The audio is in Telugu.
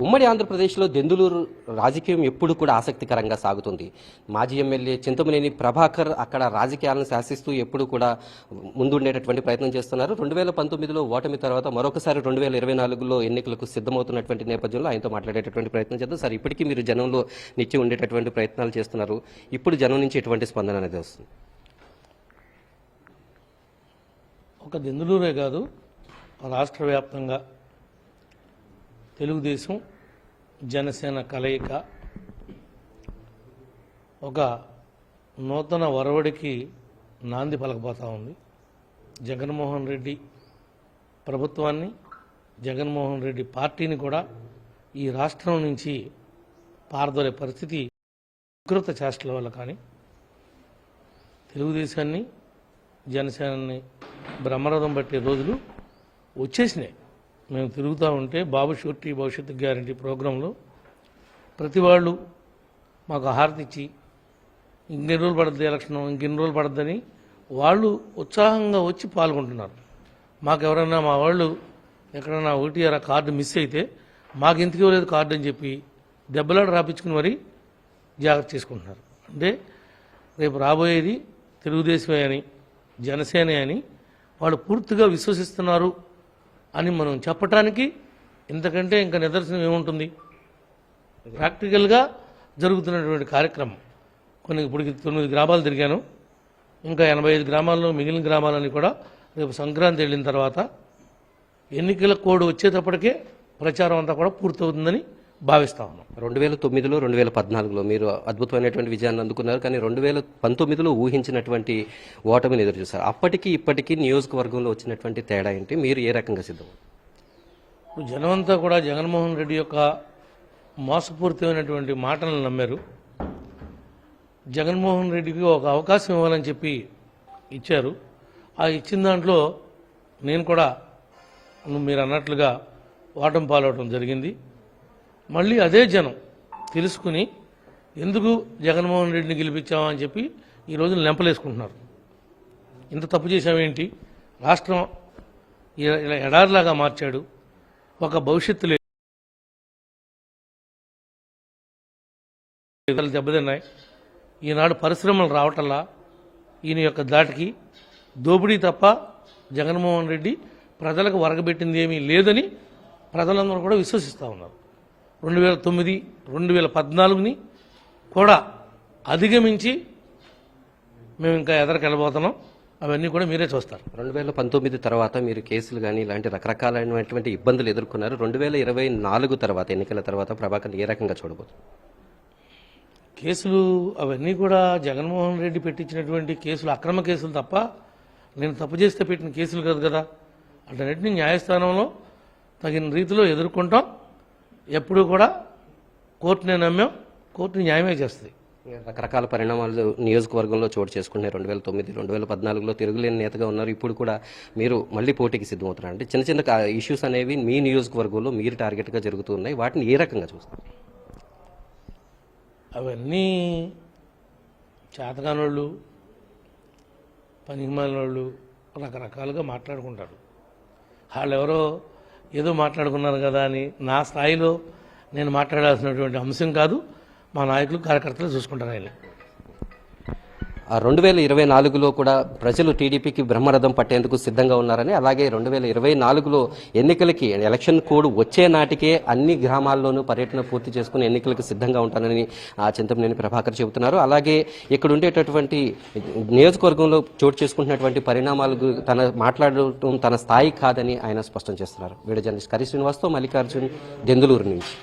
ఉమ్మడి ఆంధ్రప్రదేశ్లో దెందులూరు రాజకీయం ఎప్పుడు కూడా ఆసక్తికరంగా సాగుతుంది. మాజీ ఎమ్మెల్యే చింతమనేని ప్రభాకర్ అక్కడ రాజకీయాలను శాసిస్తూ ఎప్పుడు కూడా ముందుండేటటువంటి ప్రయత్నం చేస్తున్నారు. 2019లో ఓటమి తర్వాత మరొకసారి 2024లో ఎన్నికలకు సిద్ధమవుతున్నటువంటి నేపథ్యంలో ఆయనతో మాట్లాడేటటువంటి ప్రయత్నం చేద్దాం. సార్, ఇప్పటికీ మీరు జనంలో నిత్యం ఉండేటటువంటి ప్రయత్నాలు చేస్తున్నారు. ఇప్పుడు జనం నుంచి ఎటువంటి స్పందన అనేది వస్తుంది? ఒక దెందులూరే కాదు, రాష్ట్ర వ్యాప్తంగా తెలుగుదేశం జనసేన కలయిక ఒక నూతన ఒరవడికి నాంది పలకబోతా ఉంది. జగన్మోహన్ రెడ్డి ప్రభుత్వాన్ని, జగన్మోహన్ రెడ్డి పార్టీని కూడా ఈ రాష్ట్రం నుంచి పారదోలే పరిస్థితి వికృత చేష్టల వల్ల కానీ తెలుగుదేశాన్ని, జనసేనని బ్రహ్మరథం పట్టే రోజులు వచ్చేసినాయి. మేము తిరుగుతూ ఉంటే బాబు షూరిటీ భవిష్యత్తు గ్యారంటీ ప్రోగ్రాంలో ప్రతి వాళ్ళు మాకు హారతి ఇచ్చి ఇంకెన్ని రోజులు పడుతుంది ఎలక్షన్, ఇంకెన్ని రోజులు పడుతుందని వాళ్ళు ఉత్సాహంగా వచ్చి పాల్గొంటున్నారు. మాకు ఎవరైనా మా వాళ్ళు ఎక్కడైనా ఓటీఆర్ కార్డు మిస్ అయితే మాకు ఎందుకు ఇవ్వలేదు కార్డు అని చెప్పి దెబ్బలాట రాపించుకుని మరీ జాగ్రత్త చేసుకుంటున్నారు. అంటే రేపు రాబోయేది తెలుగుదేశమే అని, జనసేనే అని వాళ్ళు పూర్తిగా విశ్వసిస్తున్నారు అని మనం చెప్పటానికి ఇంతకంటే ఇంకా నిదర్శనం ఏముంటుంది? ప్రాక్టికల్గా జరుగుతున్నటువంటి కార్యక్రమం. ఇప్పుడు 9 గ్రామాలు తిరిగాను, ఇంకా 85 గ్రామాల్లో మిగిలిన గ్రామాలని కూడా రేపు సంక్రాంతి వెళ్ళిన తర్వాత ఎన్నికల కోడ్ వచ్చేటప్పటికే ప్రచారం అంతా కూడా పూర్తవుతుందని భావిస్తా ఉన్నాం. 2009లో 2014లో మీరు అద్భుతమైనటువంటి విజయాన్ని అందుకున్నారు. కానీ 2019లో ఊహించినటువంటి ఓటమిని ఎదురు చూశారు. అప్పటికి ఇప్పటికీ నియోజకవర్గంలో వచ్చినటువంటి తేడా ఏంటి? మీరు ఏ రకంగా సిద్ధం? ఇప్పుడు జనమంతా కూడా జగన్మోహన్ రెడ్డి యొక్క మోసపూరితమైనటువంటి మాటలను నమ్మారు. జగన్మోహన్ రెడ్డికి ఒక అవకాశం ఇవ్వాలని చెప్పి ఇచ్చారు. ఆ ఇచ్చిన దాంట్లో నేను కూడా మీరు అన్నట్లుగా ఓటమి పాలవటం జరిగింది. మళ్ళీ అదే జనం తెలుసుకుని ఎందుకు జగన్మోహన్ రెడ్డిని గెలిపించామని చెప్పి ఈ రోజున లెంపలేసుకుంటున్నారు. ఇంత తప్పు చేశామేంటి, రాష్ట్రం ఇలా ఎడారిలాగా మార్చాడు, ఒక భవిష్యత్తు లేదు, దెబ్బతిన్నాయి, ఈనాడు పరిశ్రమలు రావటంలా ఈయన యొక్క దాటికి దోపిడీ తప్ప జగన్మోహన్ రెడ్డి ప్రజలకు వరగబెట్టింది ఏమీ లేదని ప్రజలందరూ కూడా విశ్వసిస్తూ ఉన్నారు. 2009, 2014ని కూడా అధిగమించి మేము ఇంకా ఎదరికెళ్ళబోతున్నాం. అవన్నీ కూడా మీరే చూస్తారు. 2019 తర్వాత మీరు కేసులు కానీ ఇలాంటి రకరకాలైనటువంటి ఇబ్బందులు ఎదుర్కొన్నారు. 2024 తర్వాత, ఎన్నికల తర్వాత ప్రభాకర్ ఏ రకంగా చూడబోతున్నారు? కేసులు అవన్నీ కూడా జగన్మోహన్ రెడ్డి పెట్టించినటువంటి కేసులు అక్రమ కేసులు తప్ప నేను తప్పు చేస్తే పెట్టిన కేసులు కాదు కదా. అటన్నిటిని న్యాయస్థానంలో తగిన రీతిలో ఎదుర్కొంటాం. ఎప్పుడూ కూడా కోర్టునే నమ్మాం, కోర్టు న్యాయమే చేస్తుంది. రకరకాల పరిణామాలు నియోజకవర్గంలో చోటు చేసుకుంటున్నారు. 2009, 2014లో తిరుగులేని నేతగా ఉన్నారు. ఇప్పుడు కూడా మీరు మళ్ళీ పోటీకి సిద్ధమవుతున్నారు. అంటే చిన్న చిన్న ఇష్యూస్ అనేవి మీ నియోజకవర్గంలో మీరు టార్గెట్గా జరుగుతున్నాయి. వాటిని ఏ రకంగా చూస్తారు? అవన్నీ చేతగానోళ్ళు, పనికిమాలినోళ్ళు రకరకాలుగా మాట్లాడుకుంటారు. వాళ్ళెవరో ఏదో మాట్లాడుకున్నారు కదా అని నా స్థాయిలో నేను మాట్లాడాల్సినటువంటి అంశం కాదు. మా నాయకులు, కార్యకర్తలు చూసుకుంటారు. ఆయన 2024లో కూడా ప్రజలు టీడీపీకి బ్రహ్మరథం పట్టేందుకు సిద్ధంగా ఉన్నారని, అలాగే 2024లో ఎన్నికలకి ఎలక్షన్ కోడ్ వచ్చే నాటికే అన్ని గ్రామాల్లోనూ పర్యటన పూర్తి చేసుకుని ఎన్నికలకు సిద్ధంగా ఉంటానని చింతమనేని ప్రభాకర్ చెబుతున్నారు. అలాగే ఇక్కడ ఉండేటటువంటి నియోజకవర్గంలో చోటు చేసుకుంటున్నటువంటి పరిణామాలకు మాట్లాడటం తన స్థాయి కాదని ఆయన స్పష్టం చేస్తున్నారు. వీడియో జర్నలిస్ట్ కరి శ్రీనివాస్తో మల్లికార్జున్, దెందులూరు నుంచి.